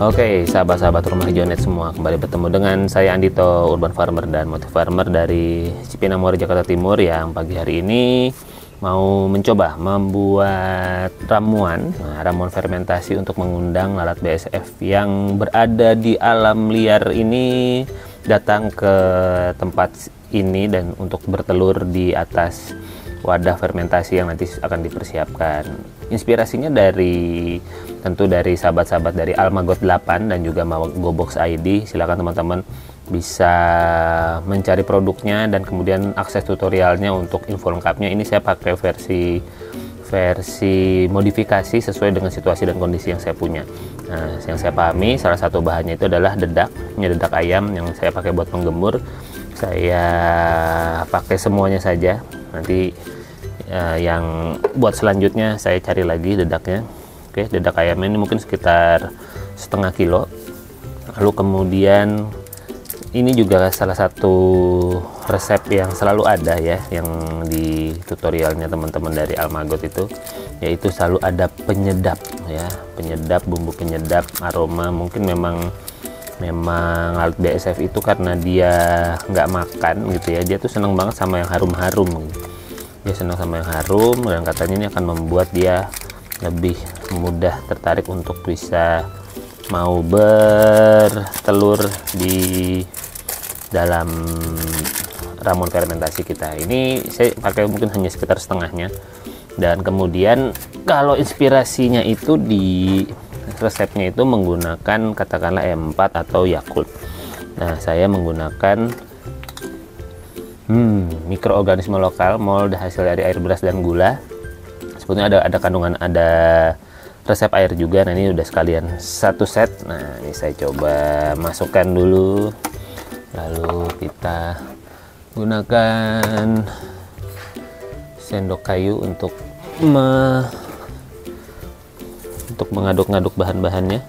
Oke, sahabat-sahabat rumah hijaunet semua, kembali bertemu dengan saya Andito, Urban Farmer dan Motif Farmer dari Cipinang Muara, Jakarta Timur, yang pagi hari ini mau mencoba membuat ramuan, ramuan fermentasi untuk mengundang lalat BSF yang berada di alam liar ini datang ke tempat ini dan untuk bertelur di atas wadah fermentasi yang nanti akan dipersiapkan. Inspirasinya tentu dari sahabat-sahabat dari Almagot 8 dan juga Gobox ID. Silakan teman-teman bisa mencari produknya dan kemudian akses tutorialnya untuk info lengkapnya. Ini saya pakai versi modifikasi sesuai dengan situasi dan kondisi yang saya punya. Nah, yang saya pahami salah satu bahannya itu adalah dedak, dedak ayam yang saya pakai buat menggemur. Saya pakai semuanya saja. Nanti yang buat selanjutnya saya cari lagi dedaknya. Oke, dedak ayamnya ini mungkin sekitar setengah kilo. Lalu kemudian ini juga salah satu resep yang selalu ada ya, yang di tutorialnya teman-teman dari Almagot itu, yaitu selalu ada penyedap ya, bumbu penyedap aroma. Mungkin memang lalat BSF itu karena dia nggak makan gitu ya, dia tuh seneng banget sama yang harum-harum. Dia senang sama yang harum dan katanya ini akan membuat dia lebih mudah tertarik untuk bisa mau bertelur di dalam ramuan fermentasi kita. Ini saya pakai mungkin hanya sekitar setengahnya. Dan kemudian kalau inspirasinya itu di resepnya itu menggunakan katakanlah E4 atau Yakult. Nah, saya menggunakan mikroorganisme lokal, mold hasil dari air beras dan gula. Sebetulnya ada kandungan, ada resep air juga. Nah, ini udah sekalian satu set. Nah, ini saya coba masukkan dulu, lalu kita gunakan sendok kayu untuk mengaduk-ngaduk bahan-bahannya.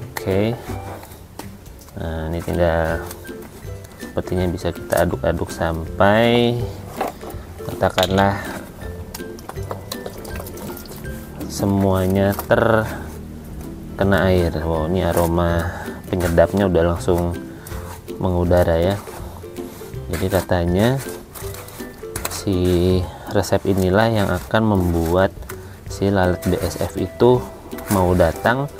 Oke. Nah, ini tinggal sepertinya bisa kita aduk-aduk sampai katakanlah semuanya terkena air. Wow, ini aroma penyedapnya udah langsung mengudara ya. Jadi katanya si resep inilah yang akan membuat si lalat BSF itu mau datang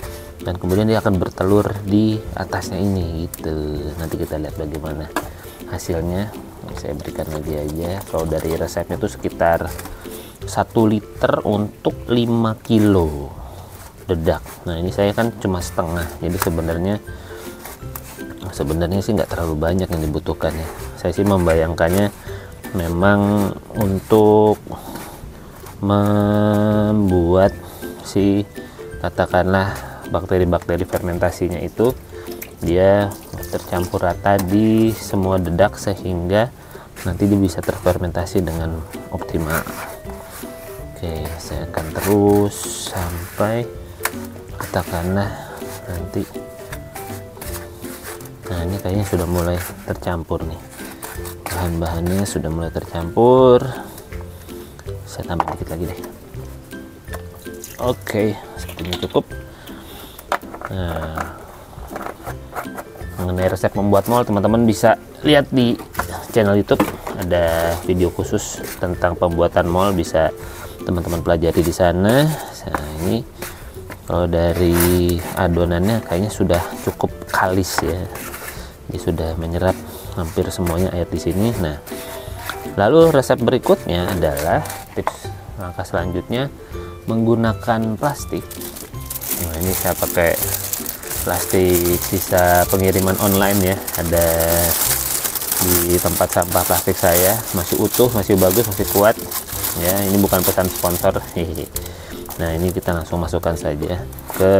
dan kemudian dia akan bertelur di atasnya ini gitu. Nanti kita lihat bagaimana hasilnya. Saya berikan lagi aja. Kalau dari resepnya itu sekitar 1 liter untuk 5 kilo dedak. Nah, ini saya kan cuma setengah, jadi sebenarnya sih nggak terlalu banyak yang dibutuhkan ya. Saya sih membayangkannya memang untuk membuat si katakanlah bakteri-bakteri fermentasinya itu dia tercampur rata di semua dedak sehingga nanti dia bisa terfermentasi dengan optimal. Oke, saya akan terus sampai katakanlah nanti. Nah, ini kayaknya sudah mulai tercampur nih, bahan-bahannya sudah mulai tercampur. Saya tambah dikit lagi deh. Oke, sepertinya cukup. Nah, mengenai resep membuat mold, teman-teman bisa lihat di channel YouTube, ada video khusus tentang pembuatan mold, bisa teman-teman pelajari di sana. Nah, ini kalau dari adonannya kayaknya sudah cukup kalis ya, dia sudah menyerap hampir semuanya air di sini. Nah, lalu resep berikutnya adalah tips langkah selanjutnya menggunakan plastik. Nah, ini saya pakai plastik sisa pengiriman online ya, ada di tempat sampah plastik saya, masih utuh, masih bagus, masih kuat ya. Ini bukan pesan sponsor. Nah, ini kita langsung masukkan saja ke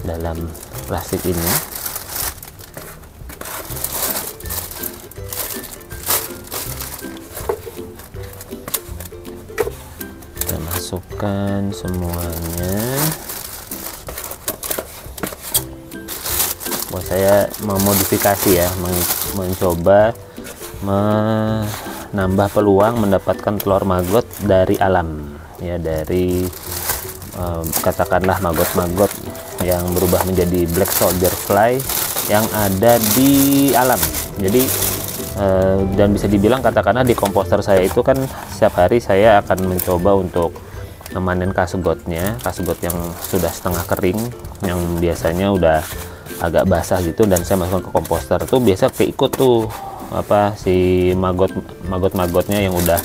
dalam plastik ini. Kita masukkan semuanya. Saya memodifikasi ya, mencoba menambah peluang mendapatkan telur maggot dari alam ya, dari katakanlah maggot-maggot yang berubah menjadi black soldier fly yang ada di alam. Jadi dan bisa dibilang katakanlah di komposter saya itu kan setiap hari saya akan mencoba untuk memanen kasgotnya, kasgot yang sudah setengah kering, yang biasanya udah agak basah gitu, dan saya masukkan ke komposter tuh biasa keikut tuh apa si maggot-maggotnya yang udah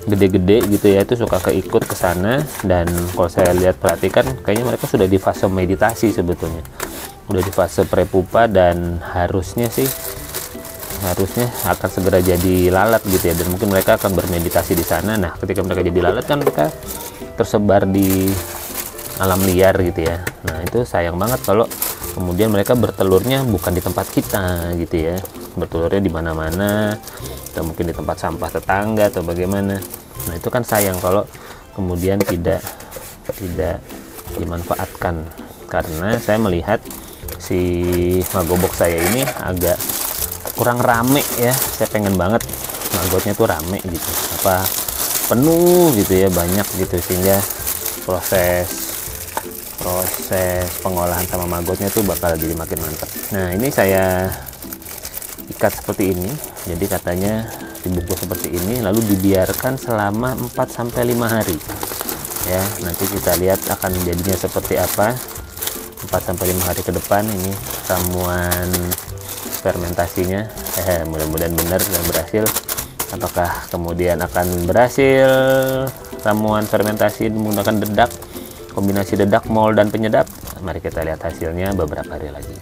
gede-gede gitu ya, itu suka keikut ke sana. Dan kalau saya lihat perhatikan kayaknya mereka sudah di fase meditasi sebetulnya, udah di fase prepupa, dan harusnya akan segera jadi lalat gitu ya, dan mungkin mereka akan bermeditasi di sana. Nah, ketika mereka jadi lalat kan mereka tersebar di alam liar gitu ya. Nah, itu sayang banget kalau kemudian mereka bertelurnya bukan di tempat kita gitu ya, bertelurnya di mana-mana, atau mungkin di tempat sampah tetangga atau bagaimana. Nah, itu kan sayang kalau kemudian tidak dimanfaatkan. Karena saya melihat si magobok saya ini agak kurang rame ya, saya pengen banget maggotnya tuh rame gitu, apa penuh gitu ya, banyak gitu, sehingga proses pengolahan sama maggotnya tuh bakal jadi makin mantap. Nah, ini saya ikat seperti ini, jadi katanya dibungkus seperti ini lalu dibiarkan selama 4-5 hari ya. Nanti kita lihat akan jadinya seperti apa 4-5 hari ke depan. Ini ramuan fermentasinya, mudah-mudahan benar dan berhasil. Apakah kemudian akan berhasil ramuan fermentasi menggunakan dedak, kombinasi dedak, mol dan penyedap? Mari kita lihat hasilnya beberapa hari lagi.